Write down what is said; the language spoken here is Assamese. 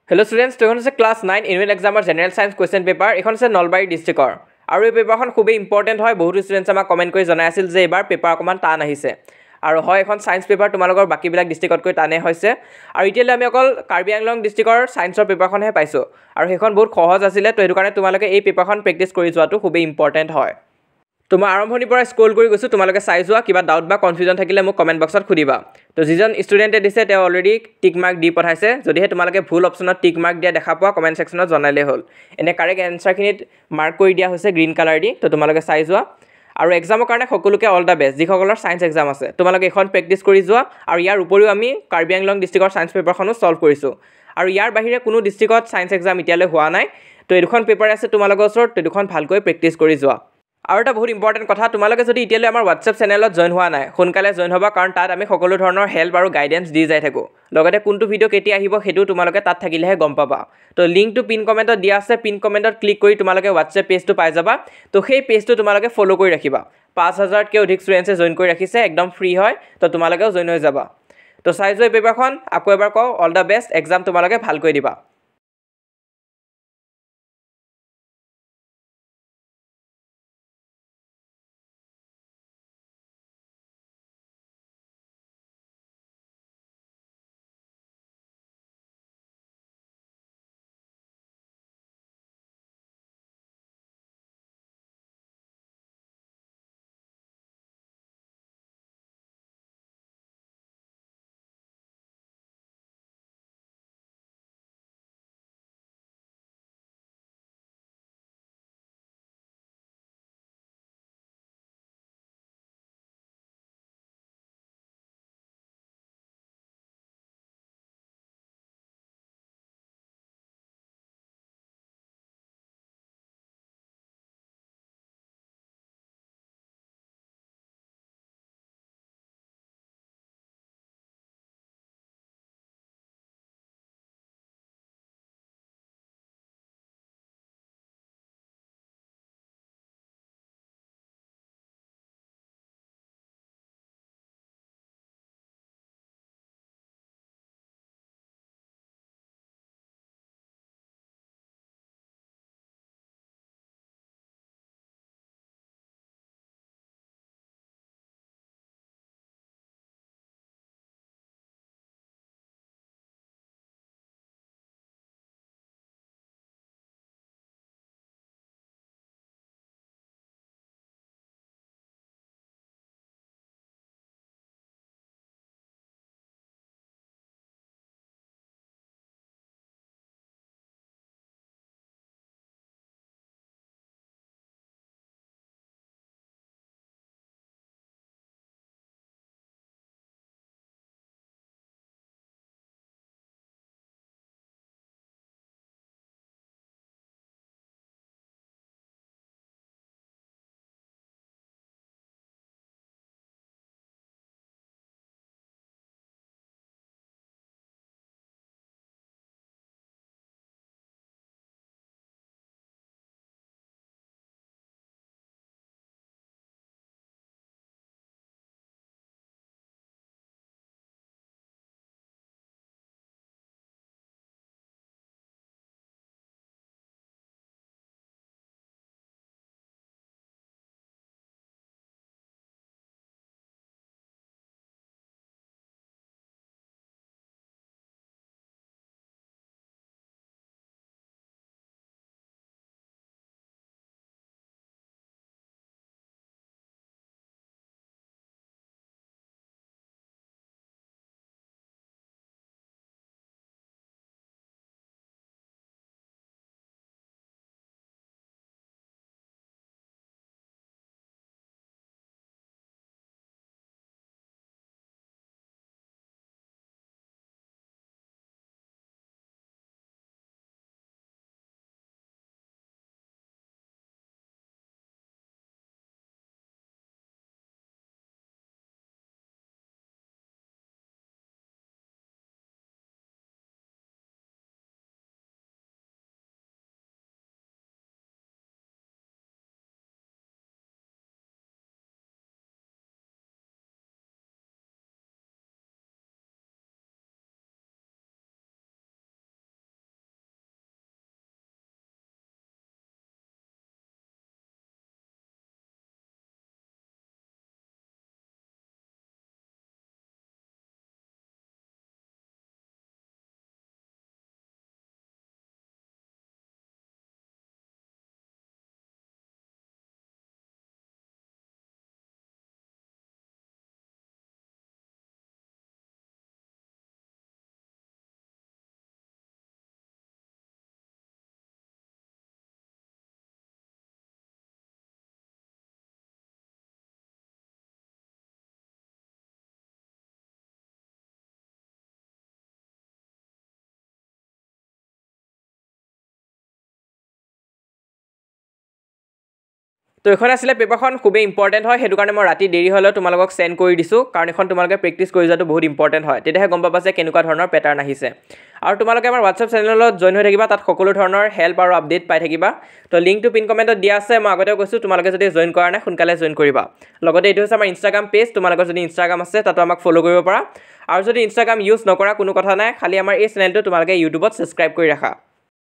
Hello students, to আছে class 9 annual exam general science question paper এখন আছে নলবাৰী ডিস্ট্ৰিক্টৰ আৰু এই পেপাৰখন খুবেই ইম্পৰ্টেন্ট হয় বহুত ষ্টুডেন্টস আমাক কমেন্ট কৰি জনাই আছিল যে এবাৰ পেপাৰ অকমান টান আহিছে আৰু হয় এখন সায়েন্স পেপাৰ তোমালোকৰ বাকিবিলাক ডিস্ট্ৰিক্টতকৈ টানে হৈছে আৰু ইতিয়ালৈ আমি অকল কাৰ্বি আংলং ডিস্ট্ৰিক্টৰ সায়েন্সৰ পেপাৰখনহে পাইছো আৰু সেইখন বহুত সহজ আছিল তো এটো কাৰণে তোমালোকে এই পেপাৰখন প্ৰেক্টিস কৰি যোৱাটো খুবেই ইম্পৰ্টেন্ট হয় তো মই আৰম্ভণিৰ পৰা স্ক্ৰল কৰি গৈছো তোমালোকে চাই যোৱা কিবা ডাউট বা কনফিউজন থাকিলে মোক কমেন্ট বক্সত খুদিবা তো যিজন ষ্টুডেন্টে দিছে তেওঁ অলৰেডি টিক মাৰ্ক দি পঠাইছে যদিহে তোমালোকে ভুল অপচনত টিক মাৰ্ক দিয়া দেখা পোৱা কমেন্ট সেকশনত জনাইলে হ'ল এনে কাৰেক্ট এনসাৰখিনিত মাৰ্ক কৰি দিয়া হৈছে গ্ৰীন কালাৰ দি তো তোমালোকে চাই যোৱা আৰু এক্সামৰ কাৰণে সকলোকে অল দা বেষ্ট যিসকলৰ সায়েন্স এক্সাম আছে তোমালোকে এখন প্ৰেক্টিস কৰি যোৱা আৰু ইয়াৰ উপৰিও আমি কাৰ্বি আংলং ডিস্ট্ৰিক্টৰ সায়েন্স পেপাৰখনো সলভ কৰিছো আৰু ইয়াৰ বাহিৰে কোনো ডিস্ট্ৰিক্টত সায়েন্স এক্সাম ইতিয়ালৈ হোৱা নাই তো এই দুখন পেপাৰ আছে তোমালোকৰ ওচৰত তো দুখন ভালকৈ প্ৰেক্টিস কৰি যোৱা আৰু এটা বহুত ইম্পৰ্টেন্ট কথা তোমালোকে যদি ইতিয়ালৈ আমাৰ WhatsApp চেনেলত জয়েন হোৱা নাই সোনকালে জয়েন হ'বা কাৰণ তাত আমি সকলো ধৰণৰ হেল্প আৰু গাইডেন্স দি যাই থাকো লগতে কোনটো ভিডিও কেতিয়া আহিব হেতু তোমালোকে তাত থাকিলেহে গম পাবা তো লিংকটো পিন কমেন্টত দিয়া আছে পিন কমেন্টত ক্লিক কৰি তোমালোকে WhatsApp পেজটো পাই যাবা তো সেই পেজটো তোমালোকে ফলো কৰি ৰাখিবা 5000 কে অধিক ষ্টুডেন্টছে জয়েন কৰি ৰাখিছে একদম ফ্ৰী হয় তো তোমালোকেও জয়েন হৈ যাবা তো চাই যোৱা পেপাৰখন আকৌ এবাৰ কও অল দা বেষ্ট এক্সাম তোমালোকে ভালকৈ দিবা তো এখন আছিলে পেপাৰখন খুবেই ইম্পৰ্টেণ্ট হয় সেইটো কাৰণে মই ৰাতি দেৰি হ'লেও তোমালোকক সেন্ড কৰি দিছোঁ কাৰণ এখন তোমালোকে প্ৰেক্টিছ কৰি যোৱাটো বহুত ইম্পৰ্টেণ্ট হয় তেতিয়াহে গম পাবা যে কেনেকুৱা ধৰণৰ পেটাৰ্ণ আহিছে আৰু তোমালোকে আমাৰ WhatsApp চেনেলত জয়েন হৈ থাকিবা তাত সকলো ধৰণৰ হেল্প আৰু আপডেট পাই থাকিবা তো লিংকটো পিন কমেণ্টত দিয়া আছে মই আগতে কৈছোঁ তোমালোকে যদি জয়েন কৰা নাই সোনকালে জয়েন কৰিবা লগতে এইটো হৈছে আমাৰ ইনষ্টাগ্ৰাম পেজ তোমালোকৰ যদি ইনষ্টাগ্ৰাম আছে তাতো আমাক ফলো কৰিব পাৰা আৰু যদি ইনষ্টাগ্ৰাম ইউজ নকৰা কোনো কথা নাই খালি আমাৰ এই চেনেলটো তোমালোকে ইউটিউবত সাবস্ক্ৰাইব কৰি ৰাখা